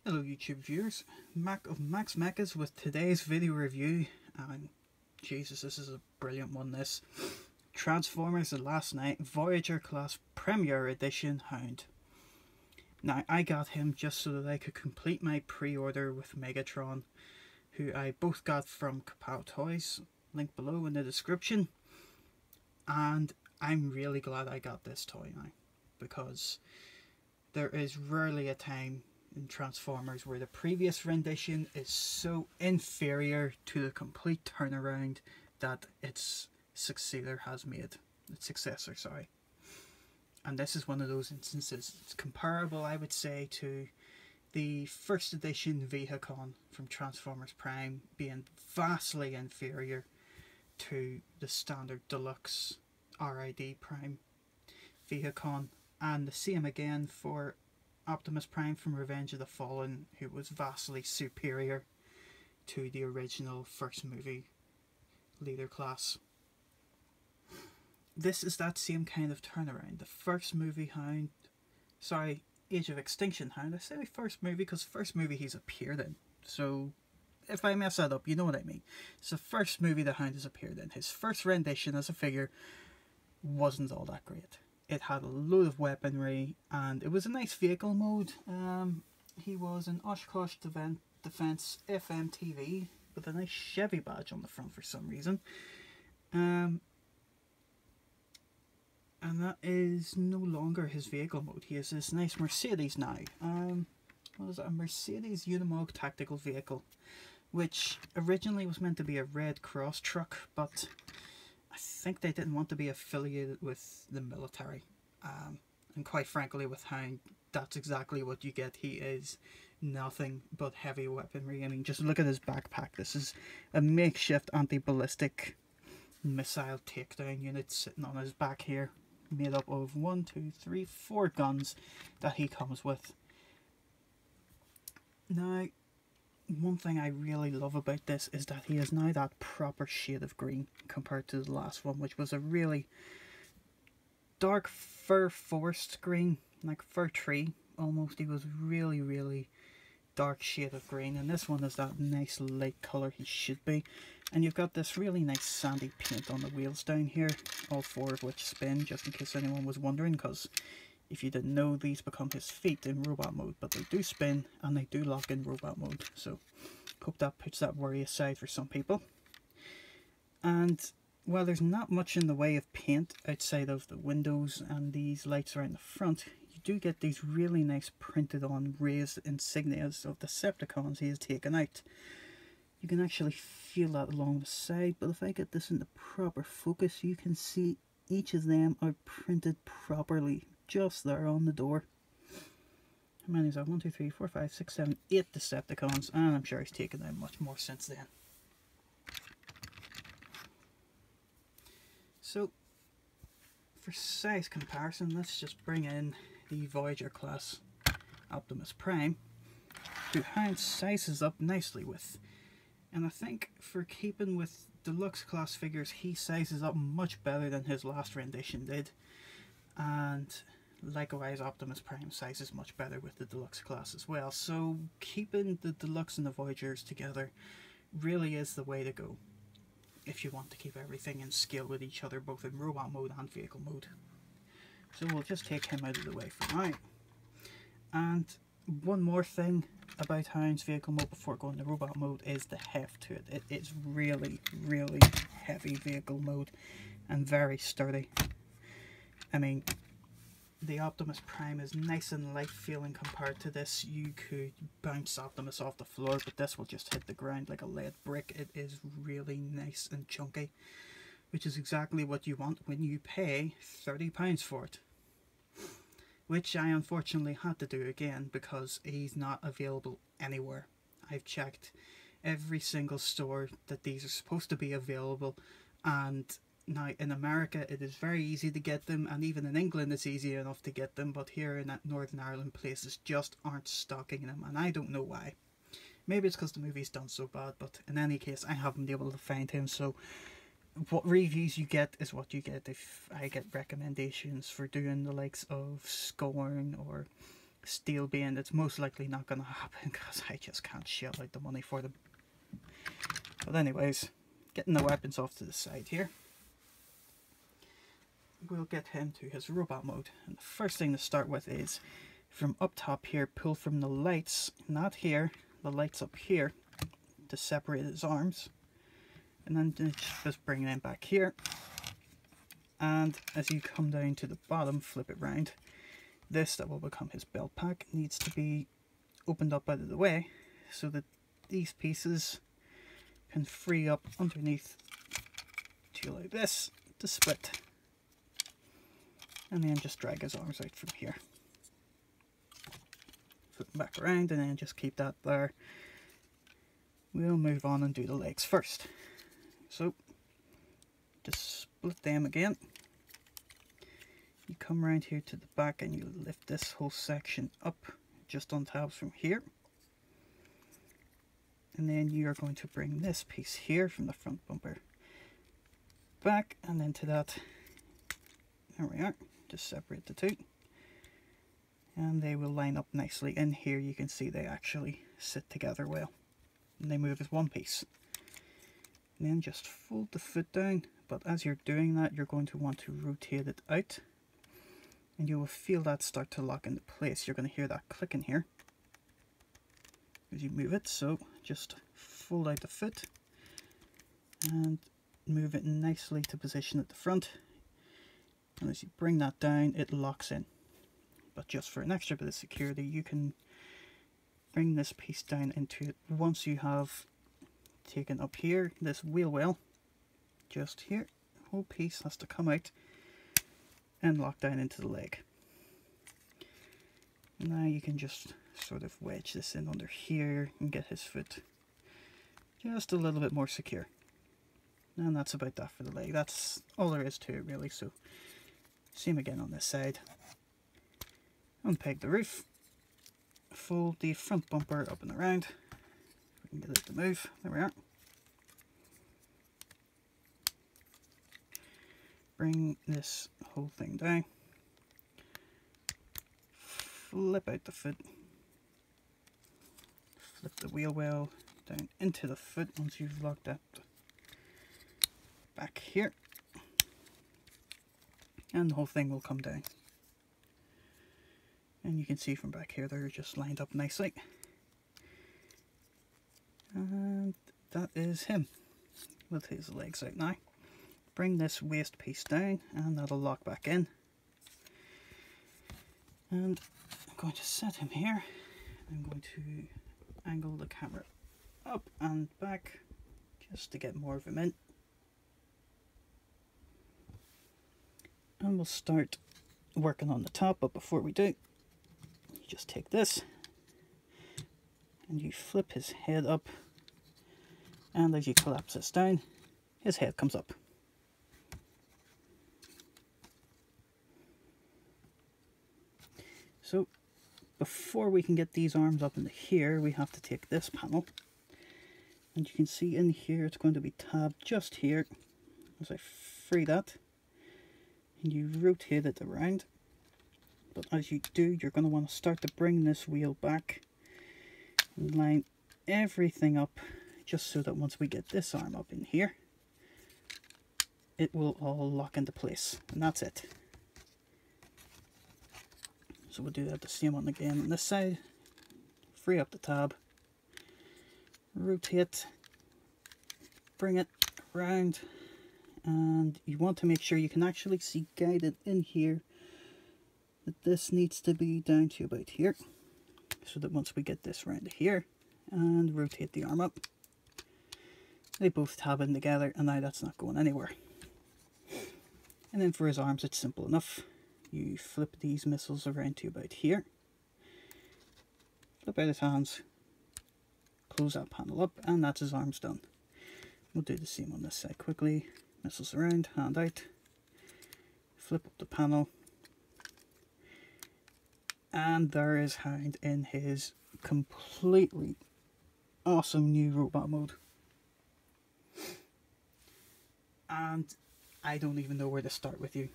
Hello YouTube viewers, Mac of Max Mechas with today's video review, and Jesus, this is a brilliant one. This Transformers The Last Night Voyager class Premier Edition Hound. Now I got him just so that I could complete my pre-order with Megatron, who I both got from Kapow Toys, link below in the description, and I'm really glad I got this toy now, because there is rarely a time in Transformers where the previous rendition is so inferior to the complete turnaround that its successor has made. And this is one of those instances. It's comparable, I would say, to the first edition Vehicon from Transformers Prime being vastly inferior to the standard deluxe RID Prime Vehicon, and the same again for Optimus Prime from Revenge of the Fallen, who was vastly superior to the original first movie leader class. This is that same kind of turnaround. The first movie Hound, sorry, Age of Extinction Hound, I say first movie because first movie he's appeared in, so if I mess that up, you know what I mean. It's the first movie the Hound has appeared in. His first rendition as a figure wasn't all that great. It had a load of weaponry, and it was a nice vehicle mode. He was an Oshkosh Defense FMTV with a nice Chevy badge on the front for some reason. And that is no longer his vehicle mode. He has this nice Mercedes now. What is it? A Mercedes Unimog tactical vehicle, which originally was meant to be a Red Cross truck, but I think they didn't want to be affiliated with the military, and quite frankly with Hound, that's exactly what you get. He is nothing but heavy weaponry. I mean, just look at his backpack. This is a makeshift anti-ballistic missile takedown unit sitting on his back here, made up of 4 guns that he comes with. Now, one thing I really love about this is that he is now that proper shade of green compared to the last one, which was a really dark fir forest green, like fir tree almost. He was really dark shade of green, and this one is that nice light colour he should be. And you've got this really nice sandy paint on the wheels down here, all 4 of which spin, just in case anyone was wondering, because if you didn't know, these become his feet in robot mode, but they do spin and they do lock in robot mode, so hope that puts that worry aside for some people. And while there's not much in the way of paint outside of the windows and these lights around the front, you do get these really nice printed on raised insignias of the Decepticons he has taken out. You can actually feel that along the side, but if I get this into proper focus, you can see each of them are printed properly just there on the door. How many is that? 1, 2, 3, 4, 5, 6, 7, 8 Decepticons, and I'm sure he's taken out much more since then. So, for size comparison, let's just bring in the Voyager class Optimus Prime, who Hound sizes up nicely with. And I think for keeping with deluxe class figures, he sizes up much better than his last rendition did. And likewise, Optimus Prime sizes much better with the deluxe class as well. So keeping the deluxe and the Voyagers together really is the way to go if you want to keep everything in scale with each other, both in robot mode and vehicle mode. So we'll just take him out of the way for now. And one more thing about Hound's vehicle mode before going to robot mode is the heft to it. It's really heavy vehicle mode and very sturdy. I mean, the Optimus Prime is nice and light feeling compared to this. You could bounce Optimus off the floor, but this will just hit the ground like a lead brick. It is really nice and chunky, which is exactly what you want when you pay £30 for it. Which I unfortunately had to do again because he's not available anywhere. I've checked every single store that these are supposed to be available, and now in America it is very easy to get them, and even in England it's easy enough to get them, but here in Northern Ireland places just aren't stocking them, and I don't know why. Maybe it's because the movie's done so bad, but in any case I haven't been able to find him, so what reviews you get is what you get. If I get recommendations for doing the likes of Scorn or steel being, it's most likely not going to happen because I just can't shell out the money for them. But anyways, getting the weapons off to the side here, we'll get him to his robot mode. And the first thing to start with is from up top here, pull from the lights, not here, the lights up here, to separate his arms. And then just bring them back here. And as you come down to the bottom, flip it round. This that will become his belt pack needs to be opened up out of the way so that these pieces can free up underneath to allow this to split. And then just drag his arms out from here. Flip them back around and then just keep that there. We'll move on and do the legs first. So, just split them again. You come around here to the back and you lift this whole section up just on tabs from here. And then you are going to bring this piece here from the front bumper back, and then to that, there we are, just separate the two. And they will line up nicely. In here you can see they actually sit together well. And they move as one piece. And then just fold the foot down, but as you're doing that you're going to want to rotate it out. And you will feel that start to lock into place. You're going to hear that click in here as you move it. So just fold out the foot and move it nicely to position at the front. And as you bring that down, it locks in. But just for an extra bit of security, you can bring this piece down into it once you have taken up here this wheel well. Just here, the whole piece has to come out and lock down into the leg. Now you can just sort of wedge this in under here and get his foot just a little bit more secure. And that's about that for the leg. That's all there is to it really. So same again on this side. Unpeg the roof. Fold the front bumper up and around. We can get it to move. There we are. Bring this whole thing down. Flip out the foot. Flip the wheel well down into the foot once you've locked that back here. And the whole thing will come down. And you can see from back here they're just lined up nicely. And that is him with his legs out now. Bring this waist piece down and that'll lock back in. And I'm going to set him here. I'm going to angle the camera up and back just to get more of him in. And we'll start working on the top, but before we do, you just take this and you flip his head up, and as you collapse this down, his head comes up. So before we can get these arms up into here, we have to take this panel, and you can see in here it's going to be tabbed just here. As I free that, and you rotate it around, but as you do, you're going to want to start to bring this wheel back and line everything up, just so that once we get this arm up in here, it will all lock into place, and that's it. So we'll do that the same one again on this side. Free up the tab, rotate, bring it around, and you want to make sure you can actually see guided in here that this needs to be down to about here, so that once we get this round to here and rotate the arm up, they both tab in together, and now that's not going anywhere. And then for his arms, it's simple enough. You flip these missiles around to about here, flip out his hands, close that panel up, and that's his arms done. We'll do the same on this side quickly. Missiles around, hand out, flip up the panel, and there is Hound in his completely awesome new robot mode. And I don't even know where to start with you,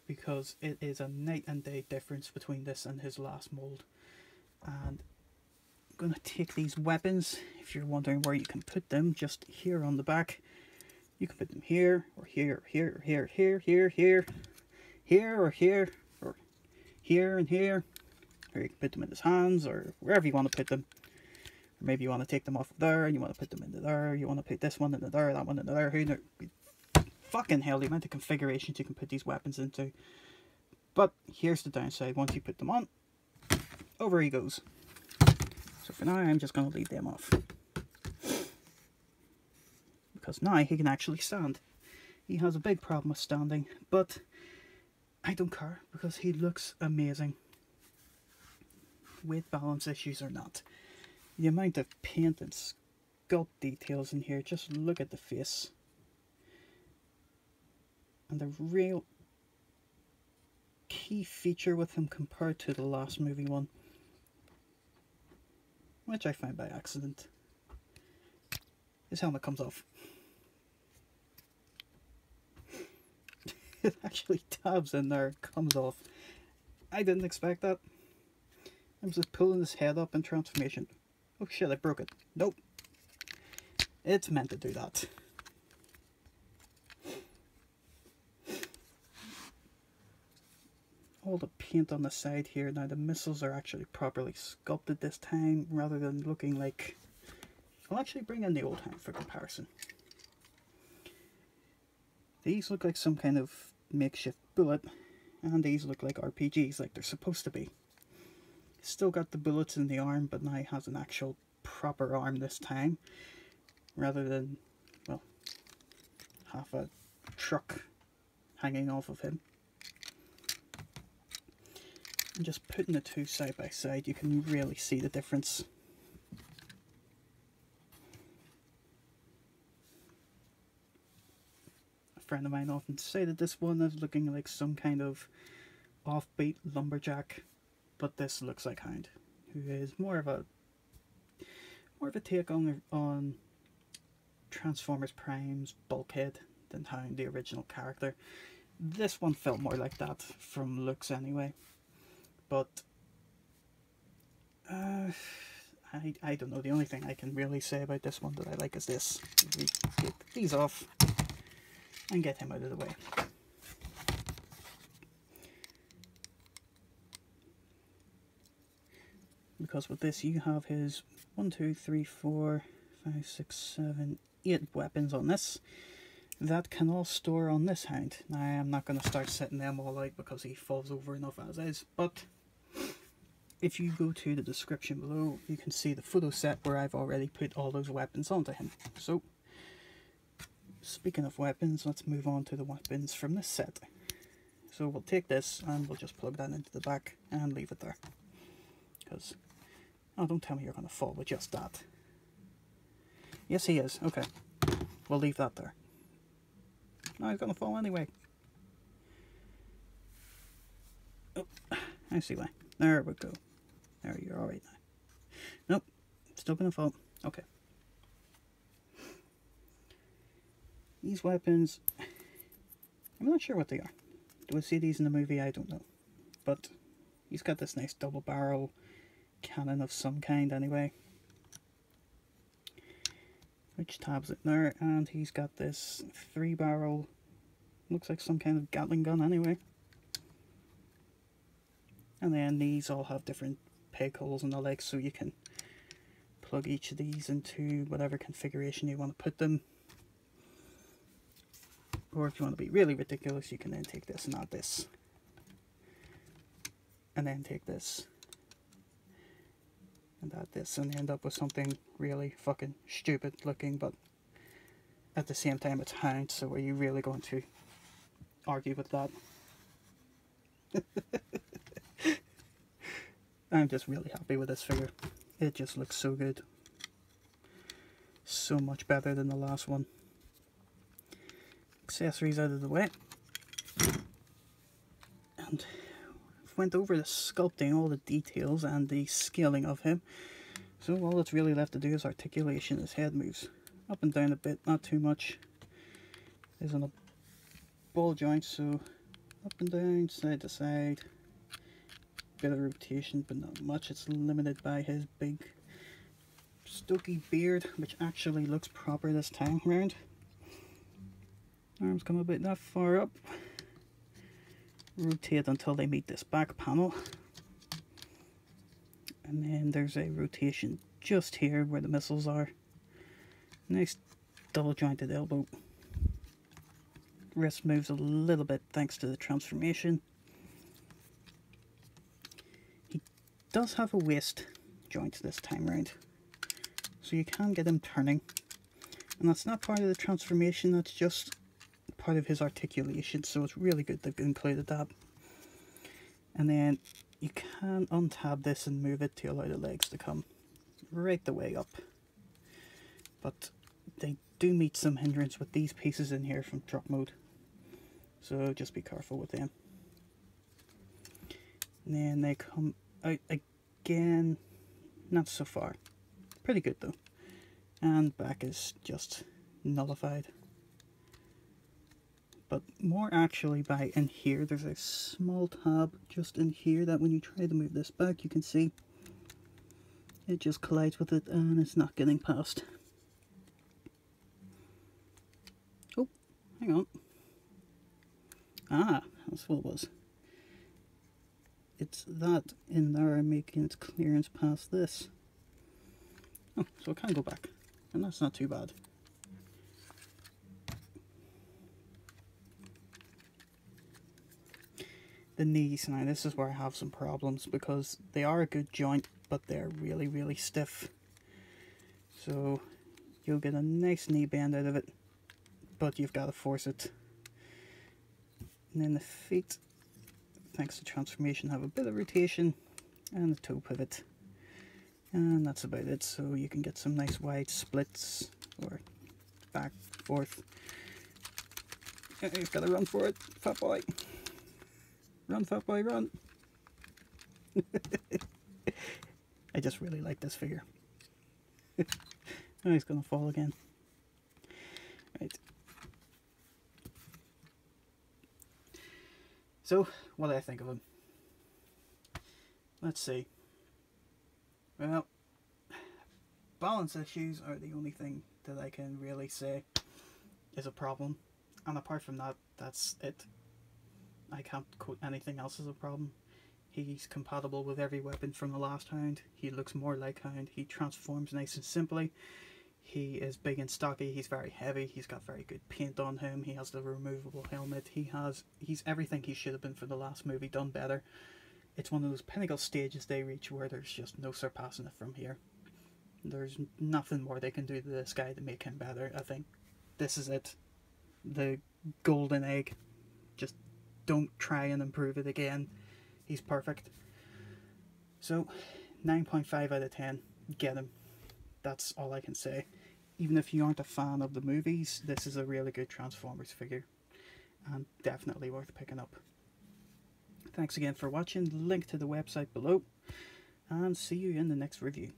because it is a night and day difference between this and his last mold. And I'm going to take these weapons, if you're wondering where you can put them, just here on the back. You can put them here, or here, or here, or here, here, here, here, here, or here, or here and here. Or you can put them in his hands, or wherever you want to put them. Or maybe you want to take them off of there, and you want to put them into there. You want to put this one into there, that one into there. Who knows? Fucking hell, the amount of configurations you can put these weapons into. But here's the downside. Once you put them on, over he goes. So for now, I'm just going to leave them off. Because now he can actually stand. He has a big problem with standing, but I don't care because he looks amazing. With balance issues or not. The amount of paint and sculpt details in here, just look at the face. And the real key feature with him compared to the last movie one, which I found by accident, his helmet comes off. It actually tabs in there, comes off. I didn't expect that. I'm just pulling his head up in transformation. Oh shit, I broke it. Nope. It's meant to do that. All the paint on the side here. Now the missiles are actually properly sculpted this time, rather than looking like... I'll actually bring in the old Hound for comparison. These look like some kind of makeshift bullet, and these look like RPGs, like they're supposed to be. Still got the bullets in the arm, but now he has an actual proper arm this time, rather than, well, half a truck hanging off of him. And just putting the two side by side, you can really see the difference. A friend of mine often say that this one is looking like some kind of offbeat lumberjack, but this looks like Hound, who is more of a take on Transformers Prime's Bulkhead than Hound, the original character. This one felt more like that from looks anyway. But I don't know, the only thing I can really say about this one that I like is this. We get these off and get him out of the way. Because with this you have his 1, 2, 3, 4, 5, 6, 7, 8 weapons on this. That can all store on this Hound. Now I'm not going to start setting them all out because he falls over enough as is, but if you go to the description below, you can see the photo set where I've already put all those weapons onto him. So, speaking of weapons, let's move on to the weapons from this set. So we'll take this and we'll just plug that into the back and leave it there. Because, oh, don't tell me you're going to fall with just that. Yes, he is. Okay, we'll leave that there. No, he's going to fall anyway. Oh, I see why. There we go. There, you're alright now. Nope, still gonna fall. Okay. These weapons, I'm not sure what they are. Do I see these in the movie? I don't know. But he's got this nice double barrel cannon of some kind anyway, which tabs it there, and he's got this 3-barrel, looks like some kind of Gatling gun anyway. And then these all have different peg holes in the legs, so you can plug each of these into whatever configuration you want to put them. Or if you want to be really ridiculous, you can then take this and add this. And then take this and add this, and end up with something really fucking stupid looking, but at the same time it's Hound, so are you really going to argue with that? I'm just really happy with this figure. It just looks so good. So much better than the last one. Accessories out of the way. And went over the sculpting, all the details and the scaling of him. So all that's really left to do is articulation. His head moves up and down a bit, not too much. He's on a ball joint, so up and down, side to side. bit of rotation, but not much. It's limited by his big stocky beard, which actually looks proper this time round. Arms come a bit that far up. Rotate until they meet this back panel. And then there's a rotation just here where the missiles are. Nice double jointed elbow. Wrist moves a little bit thanks to the transformation. He does have a waist joint this time round, so you can get him turning. And that's not part of the transformation, that's just part of his articulation, so it's really good they've included that. And then you can untab this and move it to allow the legs to come right the way up. But they do meet some hindrance with these pieces in here from drop mode, so just be careful with them. And then they come out again, not so far. Pretty good though. And back is just nullified. But more actually by in here, there's a small tab just in here that when you try to move this back, you can see it just collides with it and it's not getting past. Oh, hang on. Ah, that's what it was. It's that in there making its clearance past this. Oh, so it can go back, and that's not too bad. The knees, now this is where I have some problems because they are a good joint, but they're really, really stiff. So you'll get a nice knee bend out of it, but you've got to force it. And then the feet, thanks to transformation, have a bit of rotation and the toe pivot. And that's about it, so you can get some nice wide splits or back, forth. You've got to run for it, fat boy. Run, fat boy, run. I just really like this figure. Oh, he's gonna fall again. Right. So, what do I think of him? Let's see. Well, balance issues are the only thing that I can really say is a problem. And apart from that, that's it. I can't quote anything else as a problem. He's compatible with every weapon from the last Hound. He looks more like Hound. He transforms nice and simply. He is big and stocky. He's very heavy. He's got very good paint on him. He has the removable helmet. He's everything he should have been for the last movie, done better. It's one of those pinnacle stages they reach where there's just no surpassing it from here. There's nothing more they can do to this guy to make him better. I think this is it. The golden egg. Just don't try and improve it again. He's perfect. So 9.5 out of 10. Get him. That's all I can say. Even if you aren't a fan of the movies, this is a really good Transformers figure and definitely worth picking up. Thanks again for watching. Link to the website below, and see you in the next review.